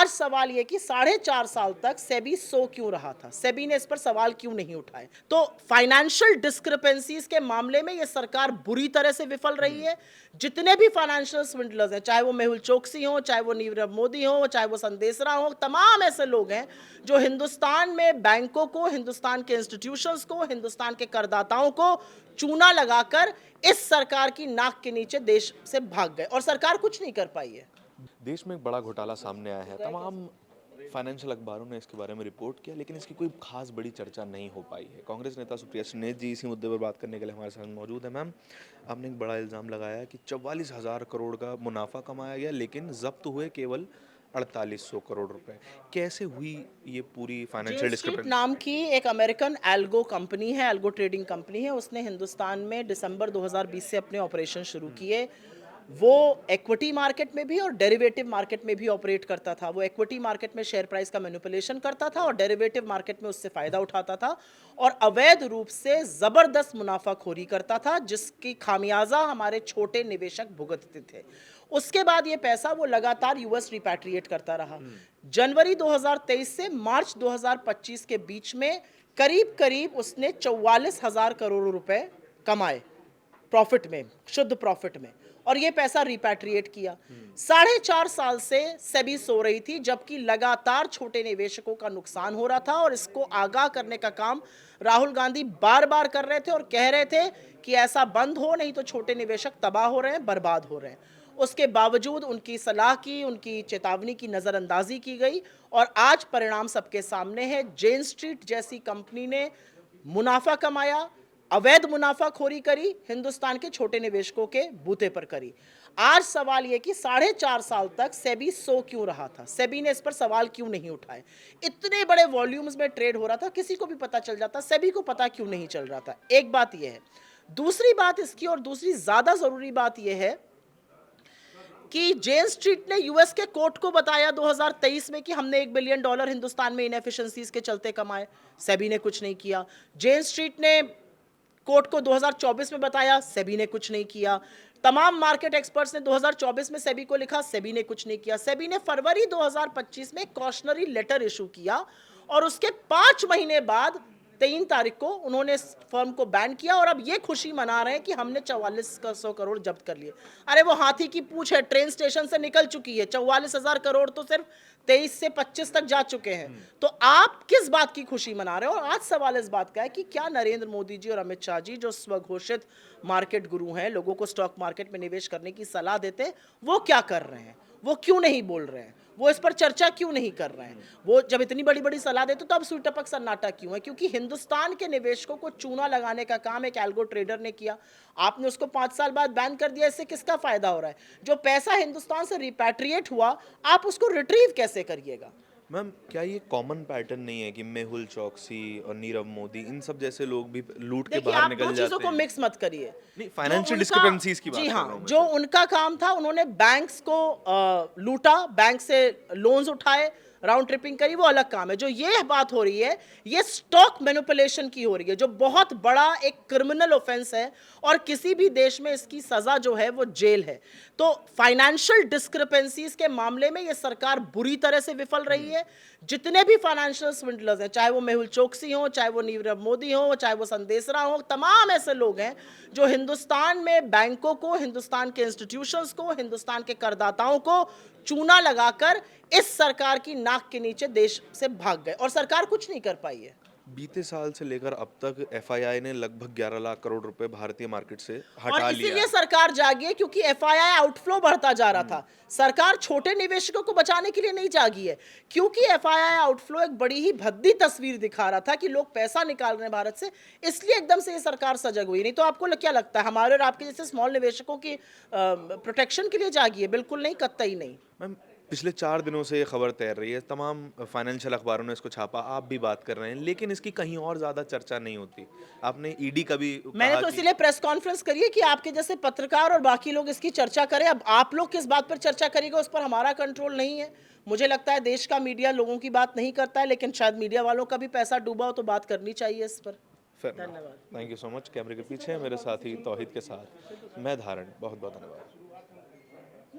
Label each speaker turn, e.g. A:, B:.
A: आज सवाल ये कि 4.5 साल तक सेबी सो क्यों रहा था, सेबी ने इस पर सवाल क्यों नहीं उठाए। तो फाइनेंशियल डिस्क्रिपेंसीज के मामले में ये सरकार बुरी तरह से विफल रही है। जितने भी फाइनेंशियल स्विंडलर्स हैं, चाहे वो मेहुल चोकसी हो, चाहे वो नीरव मोदी हो, चाहे वो संदेशरा हो, तमाम ऐसे लोग हैं जो हिंदुस्तान में बैंकों को, हिंदुस्तान के इंस्टीट्यूशंस को, हिंदुस्तान के करदाताओं को चूना लगाकर इस सरकार की नाक के नीचे देश से भाग गए और सरकार कुछ नहीं कर पाई है।
B: देश में एक बड़ा घोटाला सामने आया है। तमाम फाइनेंशियल अखबारों ने इसके बारे में रिपोर्ट किया, लेकिन इसकी कोई खास बड़ी चर्चा नहीं हो पाई है। कांग्रेस नेता सुप्रिया सुले जी इसी मुद्दे पर बात करने के लिए हमारे साथ मौजूद है। मैम, आपने एक बड़ा इल्ज़ाम लगाया कि 44,000 करोड़ का मुनाफा कमाया गया, लेकिन जब्त हुए केवल 4800 करोड़ रुपए। कैसे हुई ये पूरी फाइनेंशियल
A: जेन स्ट्रीट
B: डिस्क्रिपेंसी?
A: नाम की एक अमेरिकन एल्गो कंपनी है, एल्गो ट्रेडिंग कंपनी है। उसने हिंदुस्तान में दिसंबर 2020 से अपने ऑपरेशन शुरू किए। वो इक्विटी मार्केट में भी और डेरिवेटिव मार्केट में भी ऑपरेट करता था। वो इक्विटी मार्केट में शेयर प्राइस का मैनिपुलेशन करता था और डेरिवेटिव मार्केट में उससे फ़ायदा उठाता था और अवैध रूप से ज़बरदस्त मुनाफाखोरी करता था, जिसकी खामियाजा हमारे छोटे निवेशक भुगतते थे। उसके बाद ये पैसा वो लगातार यूएस रिपैट्रिएट करता रहा। जनवरी 2023 से मार्च 2025 के बीच में करीब करीब उसने 44,000 करोड़ रुपए कमाए प्रॉफिट में, शुद्ध प्रॉफिट में, और ये पैसा रिपैट्रिएट किया। 4.5 साल से सेबी सो रही थी, जबकि लगातार छोटे निवेशकों का नुकसान हो रहा था और इसको आगाह करने का काम राहुल गांधी बार बार कर रहे थे और कह रहे थे कि ऐसा बंद हो, नहीं तो छोटे निवेशक तबाह हो रहे हैं, बर्बाद हो रहे हैं। उसके बावजूद उनकी सलाह की, उनकी चेतावनी की नज़रअंदाजी की गई और आज परिणाम सबके सामने है। जेन स्ट्रीट जैसी कंपनी ने मुनाफा कमाया, अवैध मुनाफाखोरी करी, हिंदुस्तान के छोटे निवेशकों के बूते पर करी। आज सवाल यह कि 4.5 साल तक सेबी सो क्यों रहा था, सेबी ने इस पर सवाल क्यों नहीं उठाए। इतने बड़े वॉल्यूम्स में ट्रेड हो रहा था, किसी को भी पता चल जाता, सेबी को पता क्यों नहीं चल रहा था। एक बात यह है। दूसरी बात इसकी, और दूसरी ज्यादा जरूरी बात यह है कि जेन स्ट्रीट ने यूएस के कोर्ट को बताया 2023 में कि हमने $1 बिलियन हिंदुस्तान में इनएफिशिएंसीज के चलते कमाए। सेबी ने कुछ नहीं किया। जेन स्ट्रीट ने कोर्ट को 2024 में बताया, सेबी ने कुछ नहीं किया। तमाम मार्केट एक्सपर्ट्स ने 2024 में सेबी को लिखा, सेबी ने कुछ नहीं किया। सेबी ने फरवरी 2025 में कॉशनरी लेटर इशू किया और उसके 5 महीने बाद 3 तारीख को उन्होंने फर्म को बैन किया और अब ये खुशी मना रहे हैं कि हमने 4400 करोड़ जब्त कर लिए। अरे वो हाथी की पूंछ है, ट्रेन स्टेशन से निकल चुकी है। 44,000 करोड़ तो सिर्फ 23 से 25 तक जा चुके हैं। तो आप किस बात की खुशी मना रहे हो। और आज सवाल इस बात का है कि क्या नरेंद्र मोदी जी और अमित शाह जी, जो स्वघोषित मार्केट गुरु हैं, लोगों को स्टॉक मार्केट में निवेश करने की सलाह देते हैं, वो क्या कर रहे हैं, वो क्यों नहीं बोल रहे हैं, वो इस पर चर्चा क्यों नहीं कर रहे हैं। वो जब इतनी बड़ी बड़ी सलाह देते तो अब सुई टपक सन्नाटा क्यों है। क्योंकि हिंदुस्तान के निवेशकों को चूना लगाने का काम एक एल्गो ट्रेडर ने किया। आपने उसको 5 साल बाद बैन कर दिया। इससे किसका फायदा हो रहा है। जो पैसा हिंदुस्तान से रिपैट्रिएट हुआ, आप उसको रिट्रीव कैसे करिएगा।
B: मैम, क्या ये कॉमन पैटर्न नहीं है कि मेहुल चौकसी और नीरव मोदी, इन सब जैसे लोग भी लूट के
A: देखिए,
B: बाहर
A: आप दो
B: निकल
A: चीजों
B: जाते
A: को
B: हैं?
A: मिक्स मत करिए।
B: नहीं,
A: जो
B: फाइनेंशियल
A: उनका
B: डिस्क्रिपेंसीज की बात
A: जी
B: कर रहा
A: हाँ,
B: हूँ मैं
A: जो
B: सिर्फ।
A: उनका काम था, उन्होंने बैंक्स को लूटा, बैंक से लोन्स उठाए, राउंड ट्रिपिंग करी, वो अलग काम है। जो ये बात हो रही है, ये स्टॉक मैनिपुलेशन की हो रही है, जो बहुत बड़ा एक क्रिमिनल ऑफेंस है और किसी भी देश में इसकी सजा जो है वो जेल है। तो फाइनेंशियल डिस्क्रिपेंसीज के मामले में ये सरकार बुरी तरह से विफल रही है। जितने भी फाइनेंशियल स्विंडलर्स हैं, चाहे वो मेहुल चोकसी हो, चाहे वो नीरव मोदी हो, चाहे वो संदेशरा हो, तमाम ऐसे लोग हैं जो हिंदुस्तान में बैंकों को, हिंदुस्तान के इंस्टीट्यूशंस को, हिंदुस्तान के करदाताओं को चूना लगाकर इस सरकार की नाक के नीचे देश से भाग गए और सरकार कुछ नहीं कर पाई है।
B: बीते साल से लेकर अब तक एफआईआई ने लगभग 11 लाख करोड़ रुपए भारतीय मार्केट से
A: और
B: हटा लिया
A: इसीलिए
B: है।
A: सरकार जागी है, क्योंकि एफआईआई आउटफ्लो बढ़ता जा रहा था। सरकार छोटे निवेशकों को बचाने के लिए नहीं जागी है, क्योंकि एफआईआई आउटफ्लो एक बड़ी ही भद्दी तस्वीर दिखा रहा था कि लोग पैसा निकाल रहे हैं भारत से, इसलिए एकदम से ये सरकार सजग हुई। नहीं तो आपको क्या लगता है हमारे और आपके जैसे स्मॉल निवेशकों की प्रोटेक्शन के लिए जागी है? बिल्कुल नहीं, कतई नहीं।
B: मैम, पिछले 4 दिनों से ये खबर तैर रही है, तमाम फाइनेंशियल अखबारों ने इसको छापा, आप भी बात कर रहे हैं, लेकिन इसकी कहीं और ज़्यादा चर्चा नहीं होती। आपने ईडी का भी
A: मैंने
B: कहा
A: तो
B: कि
A: इसीलिए प्रेस कॉन्फ्रेंस करी है कि आपके जैसे पत्रकार और बाकी लोग इसकी चर्चा करें। अब आप लोग किस बात पर चर्चा करेंगे, उस पर हमारा कंट्रोल नहीं है। मुझे लगता है देश का मीडिया लोगों की बात नहीं करता है, लेकिन शायद मीडिया वालों का भी पैसा डूबा हो तो बात करनी चाहिए इस पर।
B: फिर
A: धन्यवाद।
B: Thank you so much. कैमरे के पीछे मेरे साथी तौहीद के साथ मैं धारण, बहुत बहुत धन्यवाद।